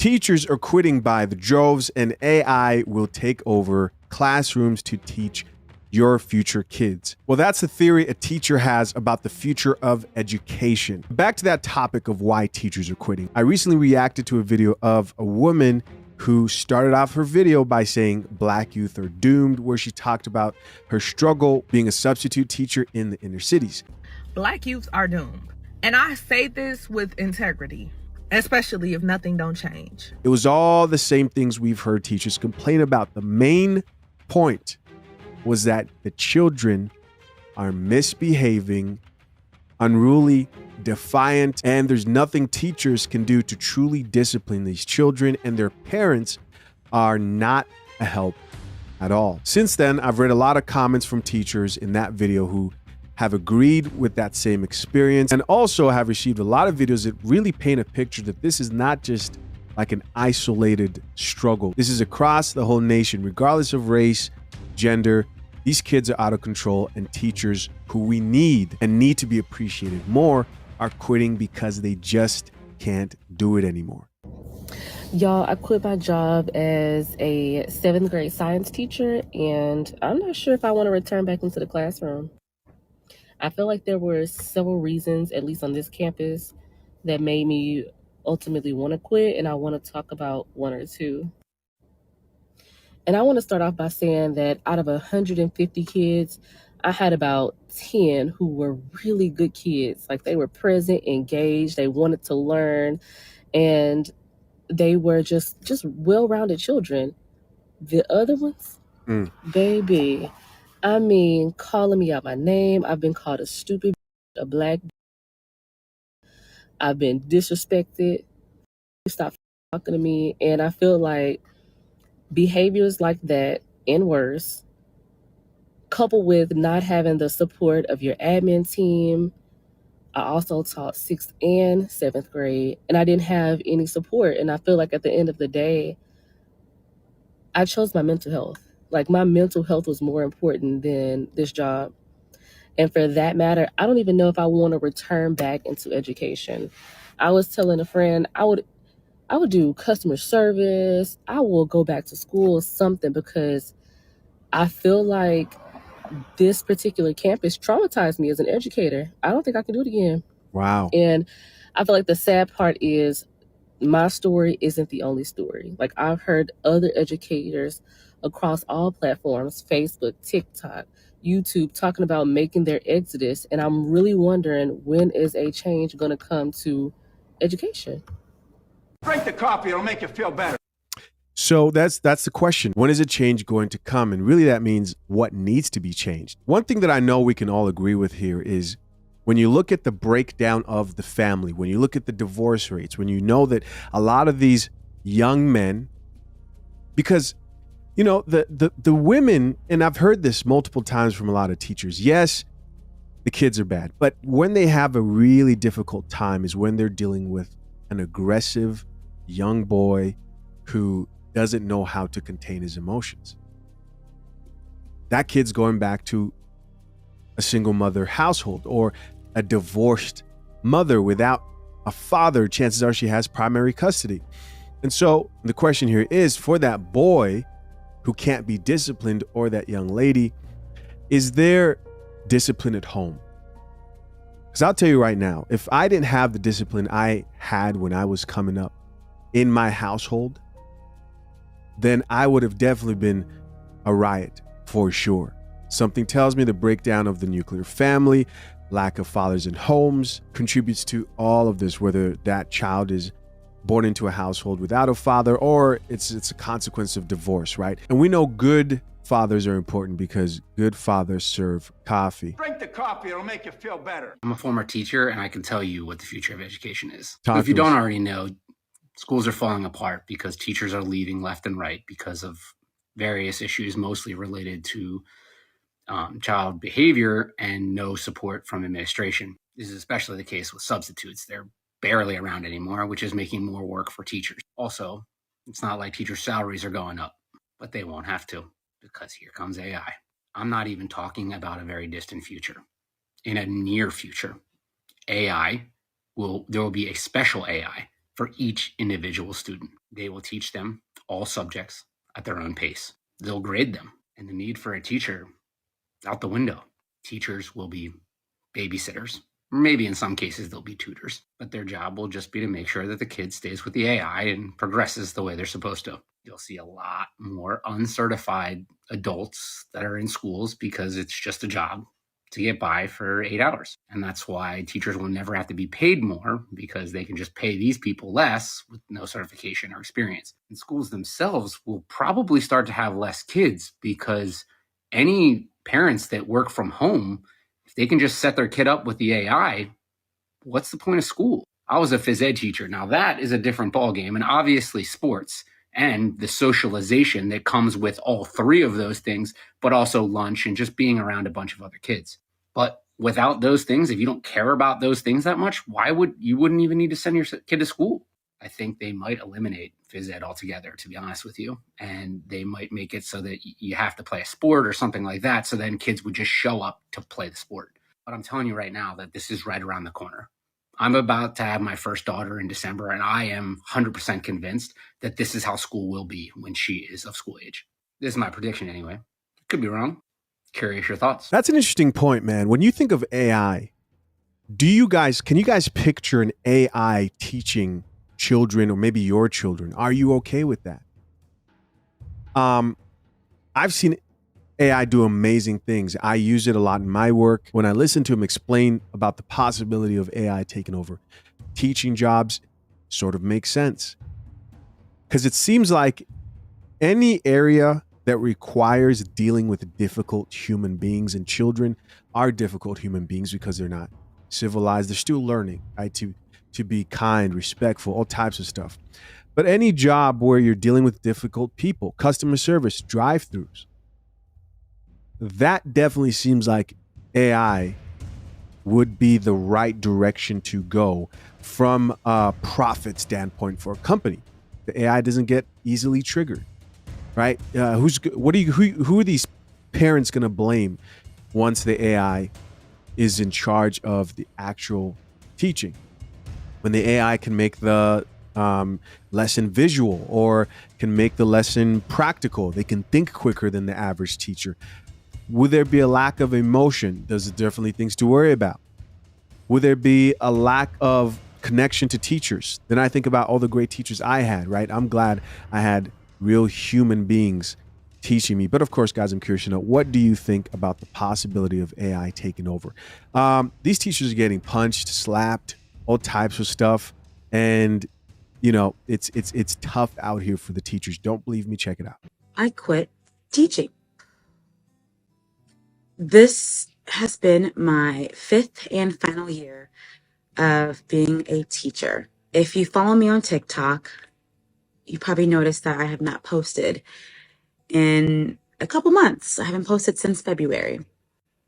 Teachers are quitting by the droves, and AI will take over classrooms to teach your future kids. Well, that's the theory a teacher has about the future of education. Back to that topic of why teachers are quitting. I recently reacted to a video of a woman who started off her video by saying Black youth are doomed, where she talked about her struggle being a substitute teacher in the inner cities. Black youth are doomed. And I say this with integrity, especially if nothing don't change. It was all the same things we've heard teachers complain about. The main point was that the children are misbehaving, unruly, defiant, and there's nothing teachers can do to truly discipline these children, and their parents are not a help at all. Since then, I've read a lot of comments from teachers in that video who have agreed with that same experience, and also have received a lot of videos that really paint a picture that this is not just like an isolated struggle. This is across the whole nation, regardless of race, gender. These kids are out of control, and teachers who we need and need to be appreciated more are quitting because they just can't do it anymore. Y'all, I quit my job as a 7th grade science teacher, and I'm not sure if I want to return back into the classroom. I feel like there were several reasons, at least on this campus, that made me ultimately want to quit, and I want to talk about one or two. And I want to start off by saying that out of 150 kids, I had about 10 who were really good kids. Like, they were present, engaged, they wanted to learn, and they were just well-rounded children. The other ones, baby, I mean, calling me out my name. I've been called a stupid, a black. I've been disrespected. Stop talking to me. And I feel like behaviors like that and worse, coupled with not having the support of your admin team. I also taught 6th and 7th grade, and I didn't have any support. And I feel like at the end of the day, I chose my mental health. Like, my mental health was more important than this job. And for that matter, I don't even know if I want to return back into education. I was telling a friend I would do customer service. I will go back to school or something, because I feel like this particular campus traumatized me as an educator. I don't think I can do it again. Wow. And I feel like the sad part is my story isn't the only story. Like, I've heard other educators across all platforms, Facebook, TikTok, YouTube, talking about making their exodus. And I'm really wondering, when is a change going to come to education? Drink the coffee, it'll make you feel better. So that's the question. When is a change going to come? And really that means what needs to be changed. One thing that I know we can all agree with here is when you look at the breakdown of the family, when you look at the divorce rates, when you know that a lot of these young men, because you know, the women, and I've heard this multiple times from a lot of teachers, yes, the kids are bad, but when they have a really difficult time is when they're dealing with an aggressive young boy who doesn't know how to contain his emotions. That kid's going back to a single mother household or a divorced mother without a father. Chances are she has primary custody. And so the question here is, for that boy who can't be disciplined, or that young lady, is there discipline at home? Because I'll tell you right now, if I didn't have the discipline I had when I was coming up in my household, then I would have definitely been a riot for sure. Something tells me the breakdown of the nuclear family, lack of fathers in homes, contributes to all of this, whether that child is born into a household without a father or it's a consequence of divorce, right? And we know good fathers are important because good fathers serve coffee. Drink the coffee, it'll make you feel better. I'm a former teacher, and I can tell you what the future of education is. Talk So if you to us. don't already know, schools are falling apart because teachers are leaving left and right because of various issues, mostly related to child behavior and no support from administration. This is especially the case with substitutes. They're barely around anymore, which is making more work for teachers. Also, it's not like teacher salaries are going up, but they won't have to because here comes AI. I'm not even talking about a very distant future. In a near future, there will be a special AI for each individual student. They will teach them all subjects at their own pace. They'll grade them, and the need for a teacher out the window. Teachers will be babysitters. Maybe in some cases they'll be tutors, but their job will just be to make sure that the kid stays with the AI and progresses the way they're supposed to. You'll see a lot more uncertified adults that are in schools because it's just a job to get by for 8 hours. And that's why teachers will never have to be paid more, because they can just pay these people less with no certification or experience. And schools themselves will probably start to have less kids, because any parents that work from home, if they can just set their kid up with the AI, what's the point of school? I was a phys ed teacher. Now that is a different ballgame. And obviously sports and the socialization that comes with all three of those things, but also lunch and just being around a bunch of other kids. But without those things, if you don't care about those things that much, you wouldn't even need to send your kid to school. I think they might eliminate phys ed altogether, to be honest with you. And they might make it so that you have to play a sport or something like that. So then kids would just show up to play the sport. But I'm telling you right now that this is right around the corner. I'm about to have my first daughter in December, and I am 100% convinced that this is how school will be when she is of school age. This is my prediction anyway. Could be wrong. Curious your thoughts. That's an interesting point, man. When you think of AI, can you guys picture an AI teaching children, or maybe your children? Are you okay with that? I've seen AI do amazing things. I use it a lot in my work. When I listen to him explain about the possibility of AI taking over teaching jobs, sort of makes sense. Because it seems like any area that requires dealing with difficult human beings, and children are difficult human beings because they're not civilized. They're still learning, right? To be kind, respectful, all types of stuff. But any job where you're dealing with difficult people, customer service, drive-thrus, that definitely seems like AI would be the right direction to go from a profit standpoint for a company. The AI doesn't get easily triggered, right? Who are these parents going to blame once the AI is in charge of the actual teaching? When the AI can make the lesson visual, or can make the lesson practical, they can think quicker than the average teacher. Would there be a lack of emotion? There's definitely things to worry about. Would there be a lack of connection to teachers? Then I think about all the great teachers I had, right? I'm glad I had real human beings teaching me. But of course, guys, I'm curious to know, what do you think about the possibility of AI taking over? These teachers are getting punched, slapped, all types of stuff. And, you know, it's tough out here for the teachers. Don't believe me? Check it out. I quit teaching. This has been my 5th and final year of being a teacher. If you follow me on TikTok, you probably noticed that I have not posted in a couple months. I haven't posted since February.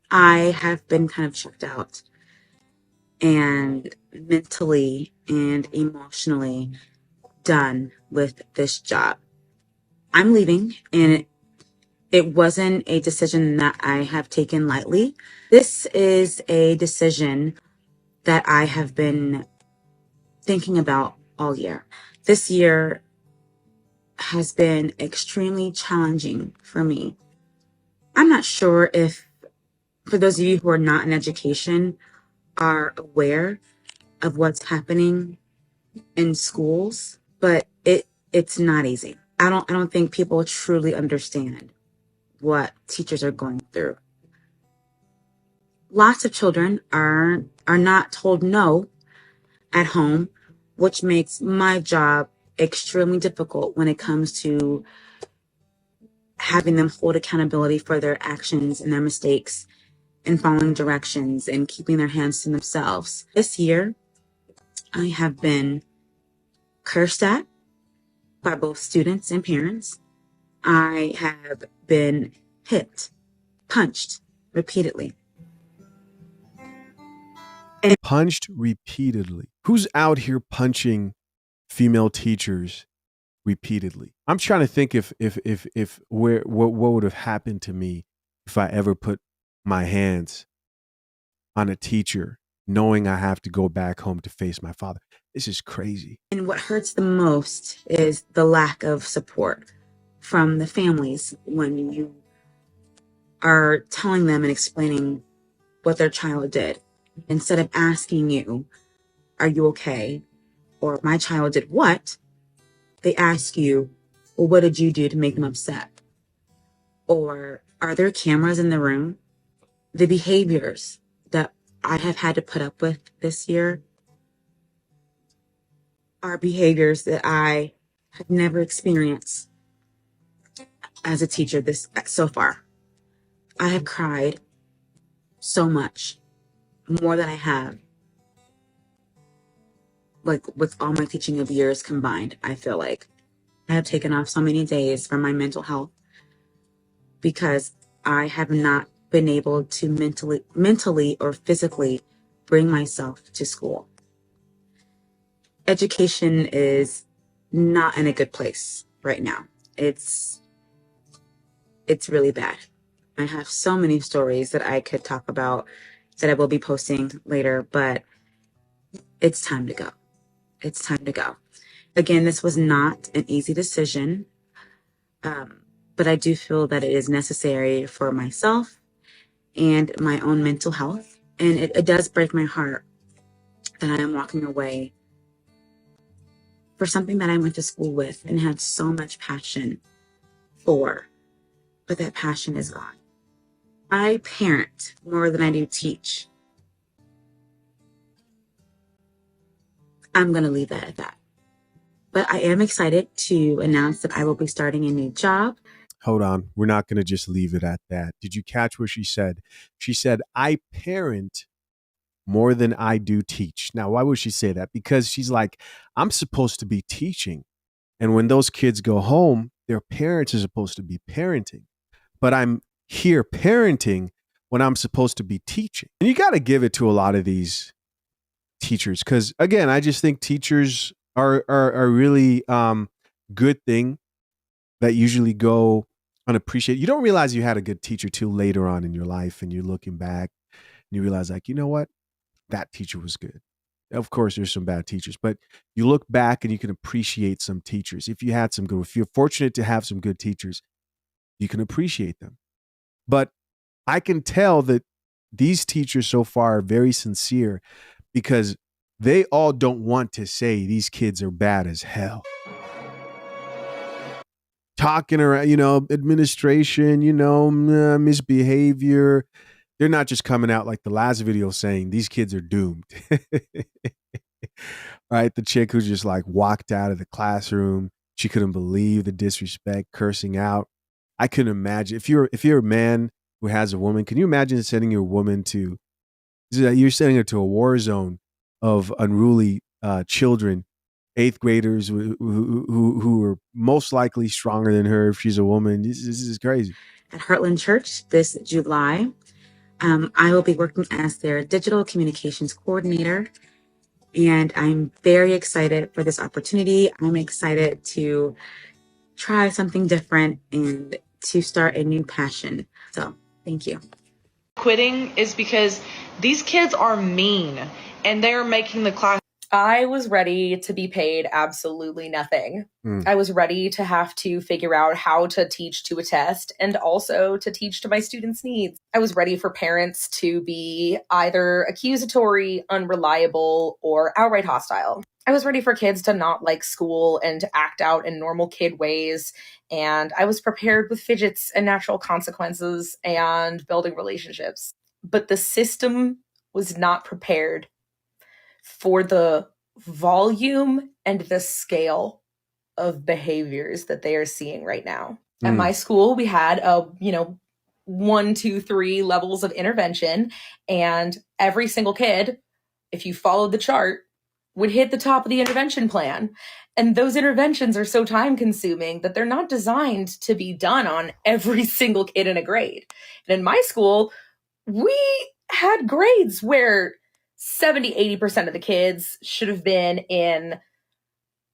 I have been kind of checked out, and mentally and emotionally done with this job. I'm leaving, and it wasn't a decision that I have taken lightly. This is a decision that I have been thinking about all year. This year has been extremely challenging for me. I'm not sure if, for those of you who are not in education, are aware of what's happening in schools, but it's not easy. I don't think people truly understand what teachers are going through. Lots of children are not told no at home, which makes my job extremely difficult when it comes to having them hold accountability for their actions and their mistakes, and following directions and keeping their hands to themselves. This year, I have been cursed at by both students and parents. I have been hit, punched repeatedly. Punched repeatedly. Who's out here punching female teachers repeatedly? I'm trying to think what would have happened to me if I ever put my hands on a teacher, knowing I have to go back home to face my father. This is crazy. And what hurts the most is the lack of support from the families when you are telling them and explaining what their child did. Instead of asking you, are you okay? Or my child did what? They ask you, well, what did you do to make them upset? Or are there cameras in the room? The behaviors that I have had to put up with this year are behaviors that I have never experienced as a teacher so far. I have cried so much, more than I have, like with all my teaching of years combined. I feel like I have taken off so many days from my mental health because I have not been able to mentally or physically bring myself to school. Education is not in a good place right now. It's really bad. I have so many stories that I could talk about that I will be posting later, but it's time to go. It's time to go. Again, this was not an easy decision, but I do feel that it is necessary for myself and my own mental health. And it does break my heart that I am walking away for something that I went to school with and had so much passion for, but that passion is gone. I parent more than I do teach. I'm going to leave that at that. But I am excited to announce that I will be starting a new job. Hold on. We're not going to just leave it at that. Did you catch what she said? She said, I parent more than I do teach. Now, why would she say that? Because she's like, I'm supposed to be teaching. And when those kids go home, their parents are supposed to be parenting. But I'm here parenting when I'm supposed to be teaching. And you got to give it to a lot of these teachers. Because again, I just think teachers are really good thing that usually go unappreciated. You don't realize you had a good teacher till later on in your life, and you're looking back and you realize, like, you know what? That teacher was good. Of course, there's some bad teachers, but you look back and you can appreciate some teachers. If you're fortunate to have some good teachers, you can appreciate them. But I can tell that these teachers so far are very sincere because they all don't want to say these kids are bad as hell. Talking around, administration, misbehavior. They're not just coming out like the last video saying these kids are doomed. Right? The chick who just like walked out of the classroom. She couldn't believe the disrespect, cursing out. I couldn't imagine. If you're a man who has a woman, can you imagine sending your woman you're sending her to a war zone of unruly children, 8th graders who are most likely stronger than her if she's a woman. This is crazy. At Heartland Church this July, I will be working as their digital communications coordinator, and I'm very excited for this opportunity. I'm excited to try something different and to start a new passion. So, thank you. Quitting is because these kids are mean and they're making the class. I was ready to be paid absolutely nothing. I was ready to have to figure out how to teach to a test and also to teach to my students' needs. I was ready for parents to be either accusatory, unreliable, or outright hostile. I was ready for kids to not like school and to act out in normal kid ways. And I was prepared with fidgets and natural consequences and building relationships. But the system was not prepared for the volume and the scale of behaviors that they are seeing right now. At my school, we had 1, 2, 3 levels of intervention, and every single kid, if you followed the chart, would hit the top of the intervention plan. And those interventions are so time consuming that they're not designed to be done on every single kid in a grade. And in my school, we had grades where 70-80% of the kids should have been in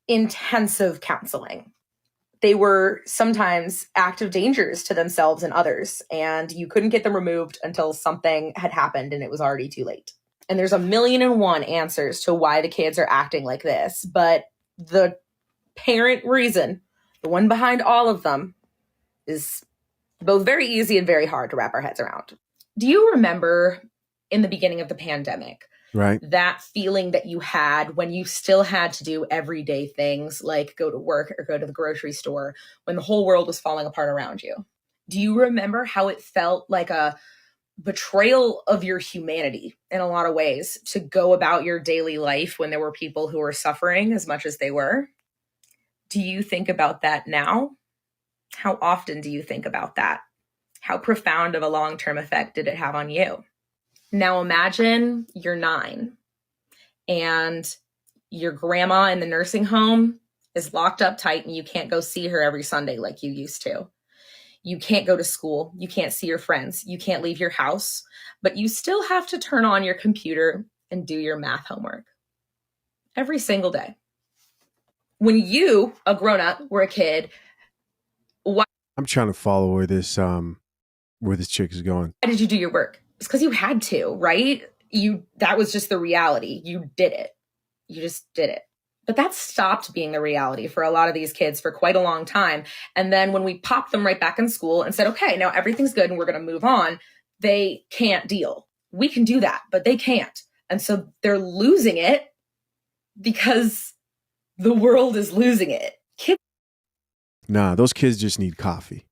intensive counseling. They were sometimes active dangers to themselves and others, and you couldn't get them removed until something had happened and it was already too late. And there's 1,000,001 answers to why the kids are acting like this. But the parent reason, the one behind all of them, is both very easy and very hard to wrap our heads around. Do you remember in the beginning of the pandemic, Right. that feeling that you had when you still had to do everyday things like go to work or go to the grocery store when the whole world was falling apart around you? Do you remember how it felt like a betrayal of your humanity in a lot of ways to go about your daily life when there were people who were suffering as much as they were? Do you think about that now? How often do you think about that? How profound of a long-term effect did it have on you? Now imagine you're 9 and your grandma in the nursing home is locked up tight and you can't go see her every Sunday like you used to. You can't go to school. You can't see your friends. You can't leave your house, but you still have to turn on your computer and do your math homework every single day. When you, a grown-up, were a kid, why I'm trying to follow where this chick is going. did you do your work? It's because you had to, right? That was just the reality. You did it. You just did it. But that stopped being the reality for a lot of these kids for quite a long time. And then when we popped them right back in school and said, okay, now everything's good and we're going to move on, they can't deal. We can do that, but they can't. And so they're losing it because the world is losing it. Kids. Nah, those kids just need coffee.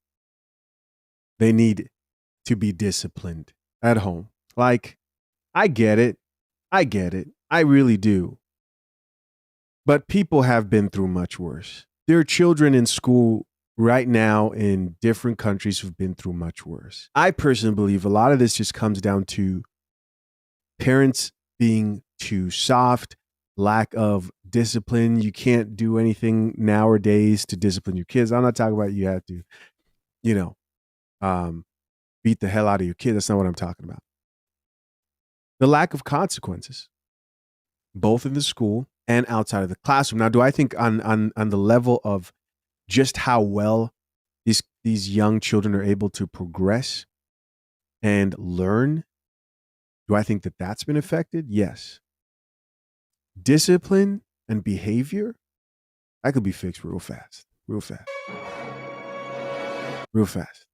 They need to be disciplined at home. Like, I get it. I really do. But people have been through much worse. There are children in school right now in different countries who've been through much worse. I personally believe a lot of this just comes down to parents being too soft, lack of discipline. You can't do anything nowadays to discipline your kids. I'm not talking about you have to, beat the hell out of your kid. That's not what I'm talking about. The lack of consequences, both in the school and outside of the classroom. Now, do I think on the level of just how well these young children are able to progress and learn, do I think that that's been affected? Yes. Discipline and behavior, that could be fixed real fast.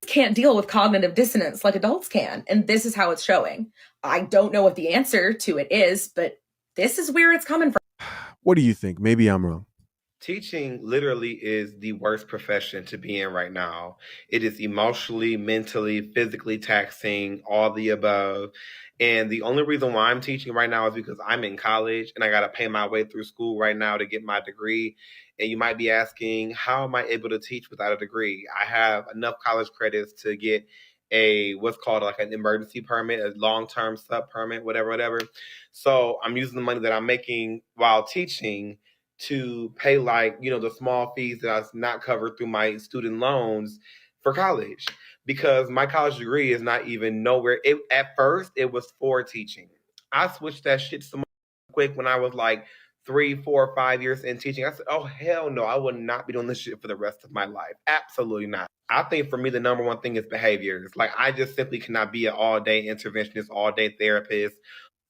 Can't deal with cognitive dissonance like adults can. And this is how it's showing. I don't know what the answer to it is, but this is where it's coming from. What do you think? Maybe I'm wrong. Teaching literally is the worst profession to be in right now. It is emotionally, mentally, physically taxing, all the above. And the only reason why I'm teaching right now is because I'm in college and I got to pay my way through school right now to get my degree. And you might be asking, how am I able to teach without a degree? I have enough college credits to get what's called like an emergency permit, a long-term sub permit, whatever. So I'm using the money that I'm making while teaching to pay the small fees that's not covered through my student loans for college, because my college degree is not even nowhere. At first it was for teaching. I switched that shit so quick when I was like 3, 4, 5 years in teaching. I said, oh, hell no, I would not be doing this shit for the rest of my life. Absolutely not. I think for me, the number one thing is behaviors. Like, I just simply cannot be an all-day interventionist, all-day therapist.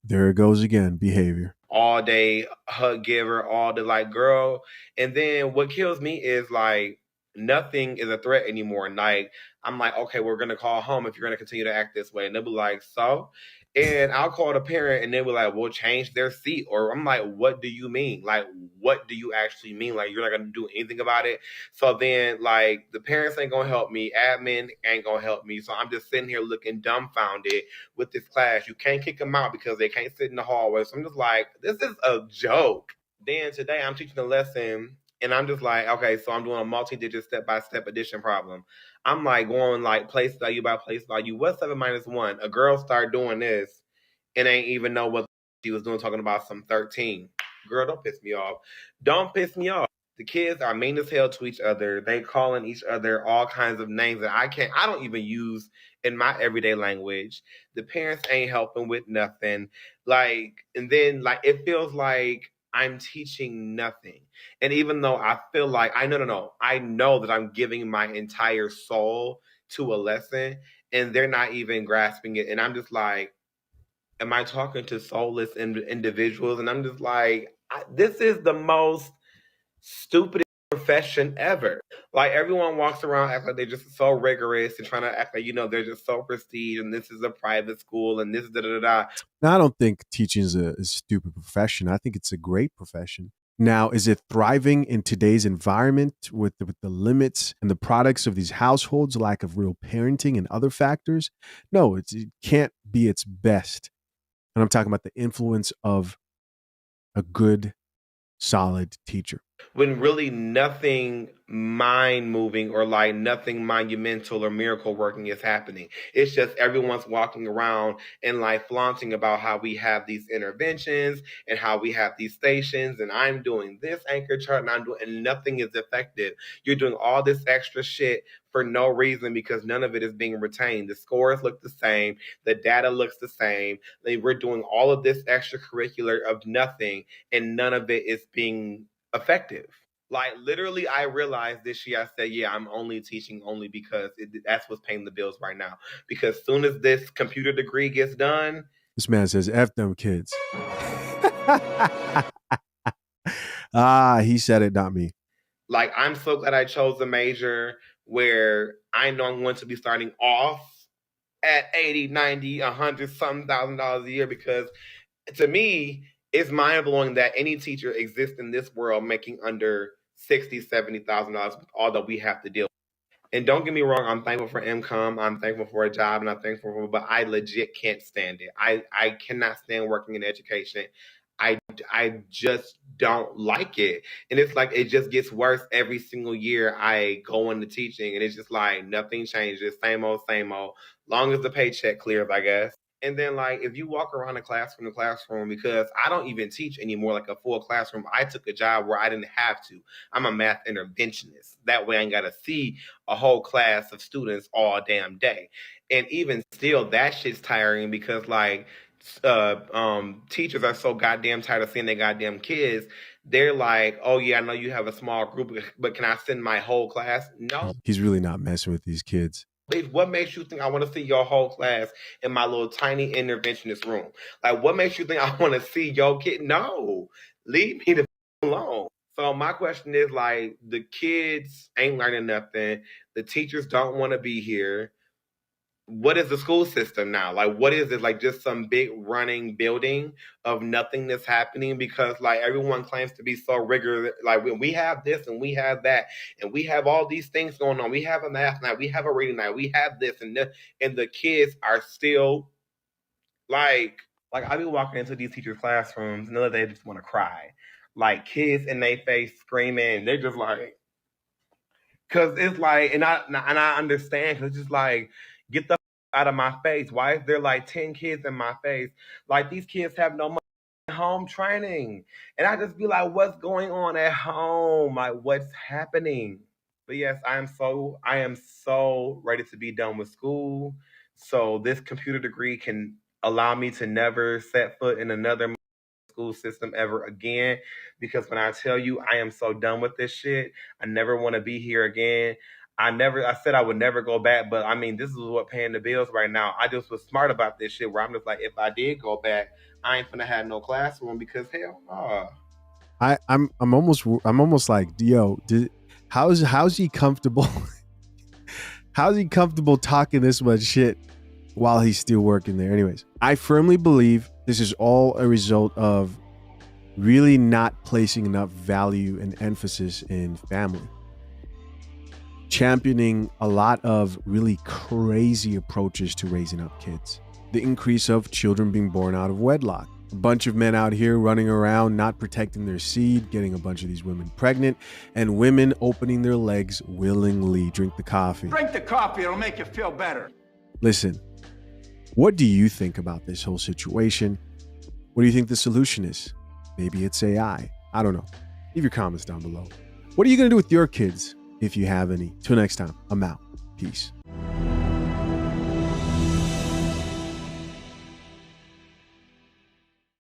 There it goes again, behavior. All day hug giver, all day girl. And then what kills me is nothing is a threat anymore. Like, I'm like, okay, we're going to call home if you're going to continue to act this way. And they'll be like, so? And I'll call the parent and they'll be like, we'll change their seat. Or I'm like, what do you mean? Like, what do you actually mean? Like, you're not going to do anything about it? So then, the parents ain't going to help me. Admin ain't going to help me. So I'm just sitting here looking dumbfounded with this class. You can't kick them out because they can't sit in the hallway. So I'm just like, this is a joke. Then today I'm teaching a lesson and I'm just like, okay, so I'm doing a multi-digit step-by-step addition problem. I'm going place value by place value. What's 7 minus 1? A girl started doing this and ain't even know what she was doing, talking about some 13. Girl, don't piss me off. Don't piss me off. The kids are mean as hell to each other. They calling each other all kinds of names that I don't even use in my everyday language. The parents ain't helping with nothing. And then it feels like I'm teaching nothing. And even though I feel like I know that I'm giving my entire soul to a lesson and they're not even grasping it. And I'm just like, am I talking to soulless individuals? And I'm just like, this is the most stupidest profession ever. Like, everyone walks around act like they're just so rigorous and trying to act like, they're just so prestige and this is a private school and this is da-da-da-da. Now, I don't think teaching is a stupid profession. I think it's a great profession. Now, is it thriving in today's environment with the limits and the products of these households, lack of real parenting and other factors? No, it can't be its best. And I'm talking about the influence of a good, solid teacher. When really nothing mind moving or like nothing monumental or miracle working is happening. It's just everyone's walking around and like flaunting about how we have these interventions and how we have these stations and I'm doing this anchor chart and nothing is effective. You're doing all this extra shit for no reason because none of it is being retained. The scores look the same. The data looks the same. Like, we're doing all of this extracurricular of nothing and none of it is being effective. Like, literally, I realized this year, I said, yeah, I'm only teaching only because that's what's paying the bills right now. Because soon as this computer degree gets done. This man says, F them kids. He said it, not me. Like, I'm so glad I chose a major where I know I'm going to be starting off at 80, 90, 100 something $1,000 a year because to me, it's mind-blowing that any teacher exists in this world making under $60,000, $70,000 with all that we have to deal with. And don't get me wrong, I'm thankful for income, I'm thankful for a job, and I'm thankful for, but I legit can't stand it. I cannot stand working in education. I just don't like it. And it's like, it just gets worse every single year I go into teaching. And it's just like, nothing changes, same old, long as the paycheck clears, I guess. And then, like, if you walk around the classroom, because I don't even teach anymore like a full classroom. I took a job where I didn't have to. I'm a math interventionist. That way I ain't got to see a whole class of students all damn day. And even still, that shit's tiring because, like, teachers are so goddamn tired of seeing their goddamn kids. They're like, oh yeah, I know you have a small group, but can I send my whole class? No. He's really not messing with these kids. What makes you think I want to see your whole class in my little tiny interventionist room? Like, what makes you think I want to see your kid? No, leave me the alone. So my question is, like, the kids ain't learning nothing. The teachers don't want to be here. What is the school system now? Like, what is it? Like, just some big running building of nothing that's happening because, like, everyone claims to be so rigorous. Like, when we have this and we have that and we have all these things going on. We have a math night. We have a reading night. We have this and this. And the kids are still, like I be walking into these teachers' classrooms and they just want to cry. Like, kids in their face screaming. They're just like, because it's like, and I understand because it's just like, get the out of my face. Why is there like 10 kids in my face? Like, these kids have no money home training. And I just be like, what's going on at home? Like, what's happening? But yes, I am so ready to be done with school. So this computer degree can allow me to never set foot in another school system ever again. Because when I tell you I am so done with this shit, I never want to be here again. I said I would never go back, but I mean, this is what paying the bills right now. I just was smart about this shit where I'm just like, if I did go back, I ain't finna have no classroom because hell no. I'm almost like, yo, how's he comfortable? How's he comfortable talking this much shit while he's still working there? Anyways, I firmly believe this is all a result of really not placing enough value and emphasis in family. Championing a lot of really crazy approaches to raising up kids. The increase of children being born out of wedlock. A bunch of men out here running around not protecting their seed, getting a bunch of these women pregnant, and women opening their legs willingly. Drink the coffee. Drink the coffee, it'll make you feel better. Listen, what do you think about this whole situation? What do you think the solution is? Maybe it's AI. I don't know. Leave your comments down below. What are you going to do with your kids? If you have any. Till next time, I'm out. Peace.